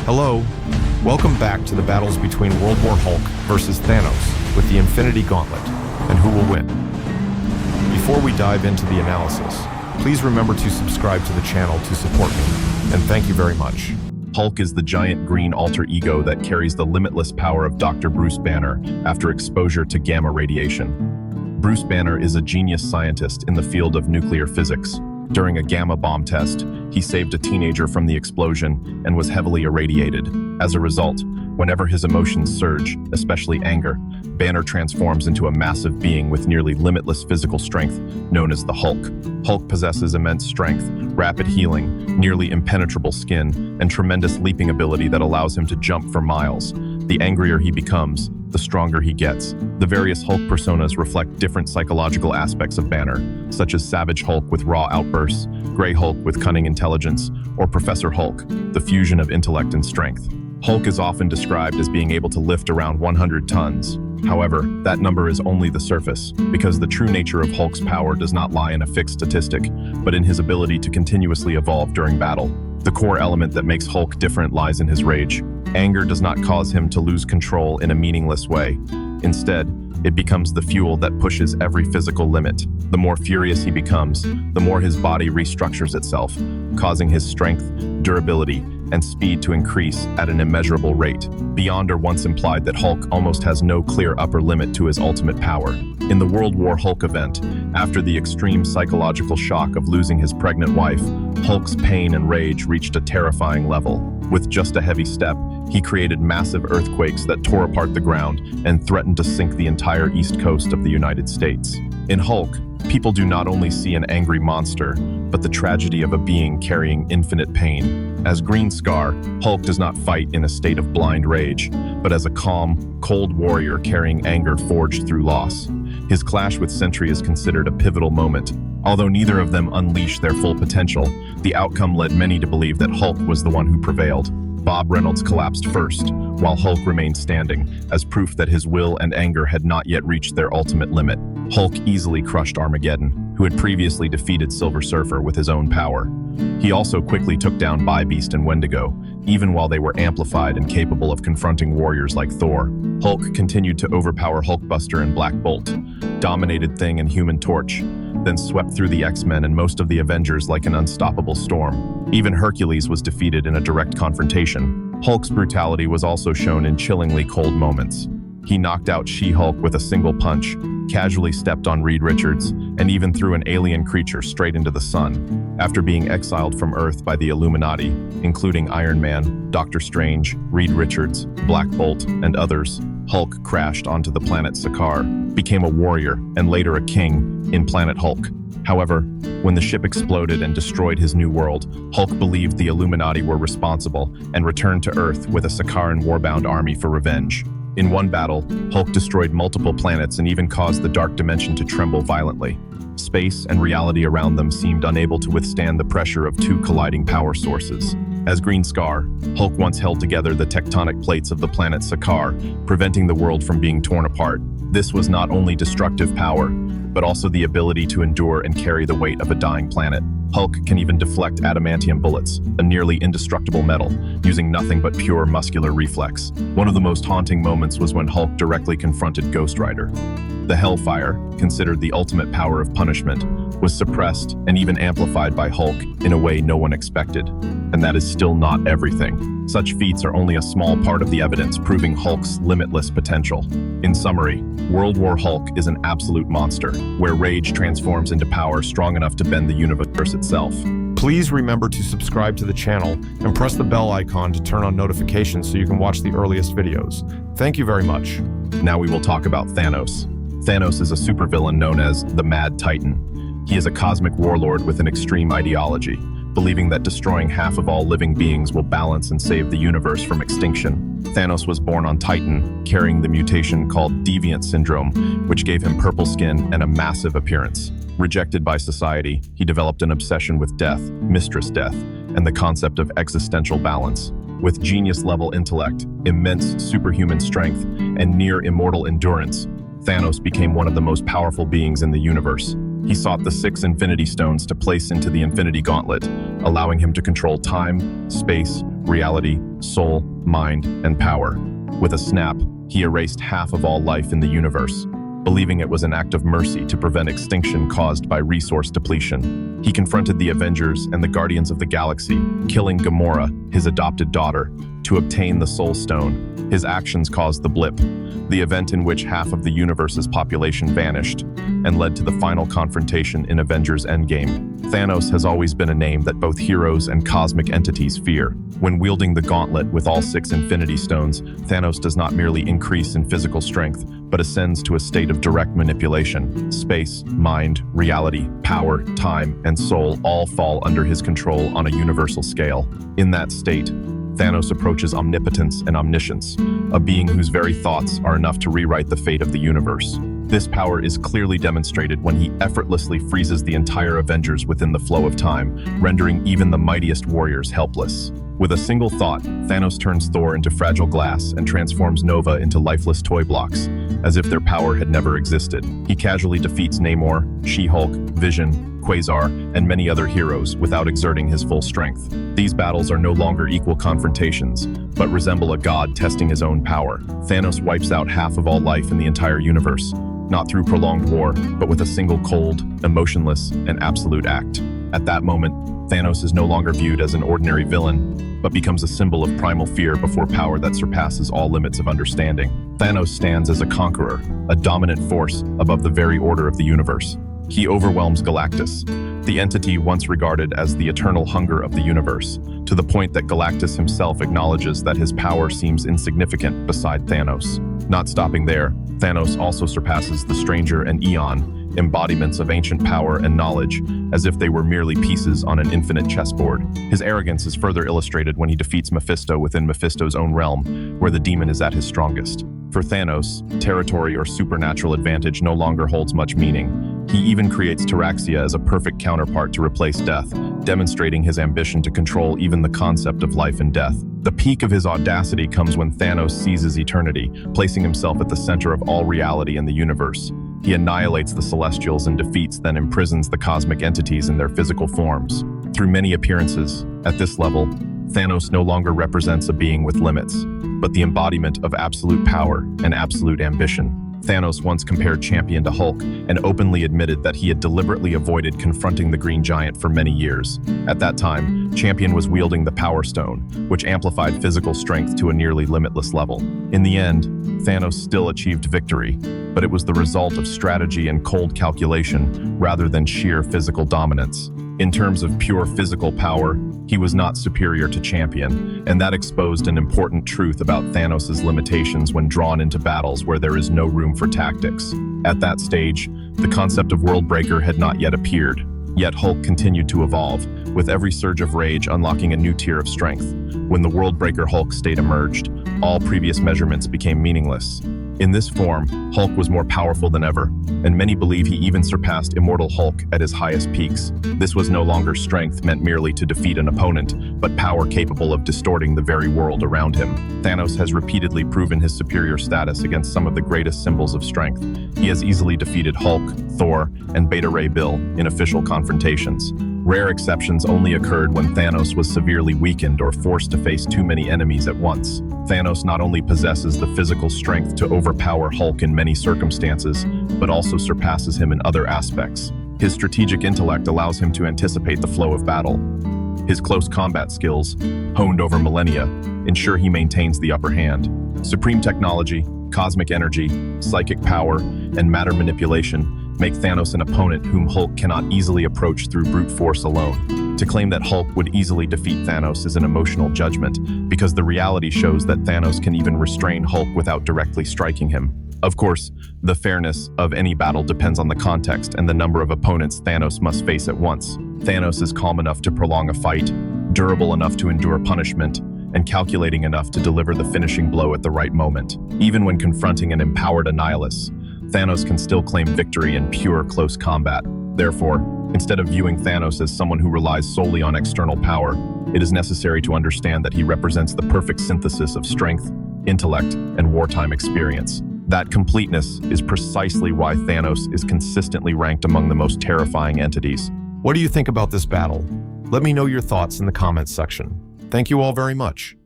Hello, welcome back to the battles between World War Hulk versus Thanos with the Infinity Gauntlet, and who will win. Before we dive into the analysis, please remember to subscribe to the channel to support me, and thank you very much. Hulk is the giant green alter ego that carries the limitless power of Dr. Bruce Banner after exposure to gamma radiation. Bruce Banner is a genius scientist in the field of nuclear physics. During a gamma bomb test, he saved a teenager from the explosion and was heavily irradiated. As a result, whenever his emotions surge, especially anger, Banner transforms into a massive being with nearly limitless physical strength, known as the Hulk. Hulk possesses immense strength, rapid healing, nearly impenetrable skin, and tremendous leaping ability that allows him to jump for miles. The angrier he becomes, the stronger he gets. The various Hulk personas reflect different psychological aspects of Banner, such as Savage Hulk with raw outbursts, Grey Hulk with cunning intelligence, or Professor Hulk, the fusion of intellect and strength. Hulk is often described as being able to lift around 100 tons. However, that number is only the surface, because the true nature of Hulk's power does not lie in a fixed statistic, but in his ability to continuously evolve during battle. The core element that makes Hulk different lies in his rage. Anger does not cause him to lose control in a meaningless way. Instead, it becomes the fuel that pushes every physical limit. The more furious he becomes, the more his body restructures itself, causing his strength, durability, and speed to increase at an immeasurable rate. Beyonder once implied that Hulk almost has no clear upper limit to his ultimate power. In the World War Hulk event, after the extreme psychological shock of losing his pregnant wife, Hulk's pain and rage reached a terrifying level. With just a heavy step, he created massive earthquakes that tore apart the ground and threatened to sink the entire east coast of the United States. In Hulk, people do not only see an angry monster, but the tragedy of a being carrying infinite pain. As Green Scar, Hulk does not fight in a state of blind rage, but as a calm, cold warrior carrying anger forged through loss. His clash with Sentry is considered a pivotal moment. Although neither of them unleashed their full potential, the outcome led many to believe that Hulk was the one who prevailed. Bob Reynolds collapsed first, while Hulk remained standing, as proof that his will and anger had not yet reached their ultimate limit. Hulk easily crushed Armageddon, who had previously defeated Silver Surfer with his own power. He also quickly took down Beast and Wendigo, even while they were amplified and capable of confronting warriors like Thor. Hulk continued to overpower Hulkbuster and Black Bolt, dominated Thing and Human Torch, then swept through the X-Men and most of the Avengers like an unstoppable storm. Even Hercules was defeated in a direct confrontation. Hulk's brutality was also shown in chillingly cold moments. He knocked out She-Hulk with a single punch, casually stepped on Reed Richards, and even threw an alien creature straight into the sun. After being exiled from Earth by the Illuminati, including Iron Man, Doctor Strange, Reed Richards, Black Bolt, and others, Hulk crashed onto the planet Sakaar, became a warrior, and later a king in Planet Hulk. However, when the ship exploded and destroyed his new world, Hulk believed the Illuminati were responsible and returned to Earth with a Sakaran warbound army for revenge. In one battle, Hulk destroyed multiple planets and even caused the Dark Dimension to tremble violently. Space and reality around them seemed unable to withstand the pressure of two colliding power sources. As Green Scar, Hulk once held together the tectonic plates of the planet Sakaar, preventing the world from being torn apart. This was not only destructive power, but also the ability to endure and carry the weight of a dying planet. Hulk can even deflect adamantium bullets, a nearly indestructible metal, using nothing but pure muscular reflex. One of the most haunting moments was when Hulk directly confronted Ghost Rider. The Hellfire, considered the ultimate power of punishment, was suppressed and even amplified by Hulk in a way no one expected. And that is still not everything. Such feats are only a small part of the evidence proving Hulk's limitless potential. In summary, World War Hulk is an absolute monster, where rage transforms into power strong enough to bend the universe itself. Please remember to subscribe to the channel and press the bell icon to turn on notifications so you can watch the earliest videos. Thank you very much. Now we will talk about Thanos. Thanos is a supervillain known as the Mad Titan. He is a cosmic warlord with an extreme ideology, believing that destroying half of all living beings will balance and save the universe from extinction. Thanos was born on Titan, carrying the mutation called Deviant Syndrome, which gave him purple skin and a massive appearance. Rejected by society, he developed an obsession with death, Mistress Death, and the concept of existential balance. With genius-level intellect, immense superhuman strength, and near-immortal endurance, Thanos became one of the most powerful beings in the universe. He sought the 6 Infinity Stones to place into the Infinity Gauntlet, allowing him to control time, space, reality, soul, mind, and power. With a snap, he erased half of all life in the universe, believing it was an act of mercy to prevent extinction caused by resource depletion. He confronted the Avengers and the Guardians of the Galaxy, killing Gamora, his adopted daughter, to obtain the Soul Stone. His actions caused the blip, the event in which half of the universe's population vanished, and led to the final confrontation in Avengers Endgame. Thanos has always been a name that both heroes and cosmic entities fear. When wielding the Gauntlet with all 6 Infinity Stones, Thanos does not merely increase in physical strength, but ascends to a state of direct manipulation. Space, mind, reality, power, time, and soul all fall under his control on a universal scale. In that state, Thanos approaches omnipotence and omniscience, a being whose very thoughts are enough to rewrite the fate of the universe. This power is clearly demonstrated when he effortlessly freezes the entire Avengers within the flow of time, rendering even the mightiest warriors helpless. With a single thought, Thanos turns Thor into fragile glass and transforms Nova into lifeless toy blocks, as if their power had never existed. He casually defeats Namor, She-Hulk, Vision, Quasar, and many other heroes without exerting his full strength. These battles are no longer equal confrontations, but resemble a god testing his own power. Thanos wipes out half of all life in the entire universe, not through prolonged war, but with a single cold, emotionless, and absolute act. At that moment, Thanos is no longer viewed as an ordinary villain, but becomes a symbol of primal fear before power that surpasses all limits of understanding. Thanos stands as a conqueror, a dominant force above the very order of the universe. He overwhelms Galactus, the entity once regarded as the eternal hunger of the universe, to the point that Galactus himself acknowledges that his power seems insignificant beside Thanos. Not stopping there, Thanos also surpasses the Stranger and Eon, embodiments of ancient power and knowledge, as if they were merely pieces on an infinite chessboard. His arrogance is further illustrated when he defeats Mephisto within Mephisto's own realm, where the demon is at his strongest. For Thanos, territory or supernatural advantage no longer holds much meaning. He even creates Taraxia as a perfect counterpart to replace death, demonstrating his ambition to control even the concept of life and death. The peak of his audacity comes when Thanos seizes eternity, placing himself at the center of all reality in the universe. He annihilates the Celestials and defeats, then imprisons the cosmic entities in their physical forms. Through many appearances, at this level, Thanos no longer represents a being with limits, but the embodiment of absolute power and absolute ambition. Thanos once compared Champion to Hulk and openly admitted that he had deliberately avoided confronting the Green Giant for many years. At that time, Champion was wielding the Power Stone, which amplified physical strength to a nearly limitless level. In the end, Thanos still achieved victory, but it was the result of strategy and cold calculation rather than sheer physical dominance. In terms of pure physical power, he was not superior to Champion, and that exposed an important truth about Thanos' limitations when drawn into battles where there is no room for tactics. At that stage, the concept of Worldbreaker had not yet appeared, yet Hulk continued to evolve, with every surge of rage unlocking a new tier of strength. When the Worldbreaker Hulk state emerged, all previous measurements became meaningless. In this form, Hulk was more powerful than ever, and many believe he even surpassed Immortal Hulk at his highest peaks. This was no longer strength meant merely to defeat an opponent, but power capable of distorting the very world around him. Thanos has repeatedly proven his superior status against some of the greatest symbols of strength. He has easily defeated Hulk, Thor, and Beta Ray Bill in official confrontations. Rare exceptions only occurred when Thanos was severely weakened or forced to face too many enemies at once. Thanos not only possesses the physical strength to overpower Hulk in many circumstances, but also surpasses him in other aspects. His strategic intellect allows him to anticipate the flow of battle. His close combat skills, honed over millennia, ensure he maintains the upper hand. Supreme technology, cosmic energy, psychic power, and matter manipulation make Thanos an opponent whom Hulk cannot easily approach through brute force alone. To claim that Hulk would easily defeat Thanos is an emotional judgment, because the reality shows that Thanos can even restrain Hulk without directly striking him. Of course, the fairness of any battle depends on the context and the number of opponents Thanos must face at once. Thanos is calm enough to prolong a fight, durable enough to endure punishment, and calculating enough to deliver the finishing blow at the right moment. Even when confronting an empowered Annihilus, Thanos can still claim victory in pure close combat. Therefore, instead of viewing Thanos as someone who relies solely on external power, it is necessary to understand that he represents the perfect synthesis of strength, intellect, and wartime experience. That completeness is precisely why Thanos is consistently ranked among the most terrifying entities. What do you think about this battle? Let me know your thoughts in the comments section. Thank you all very much.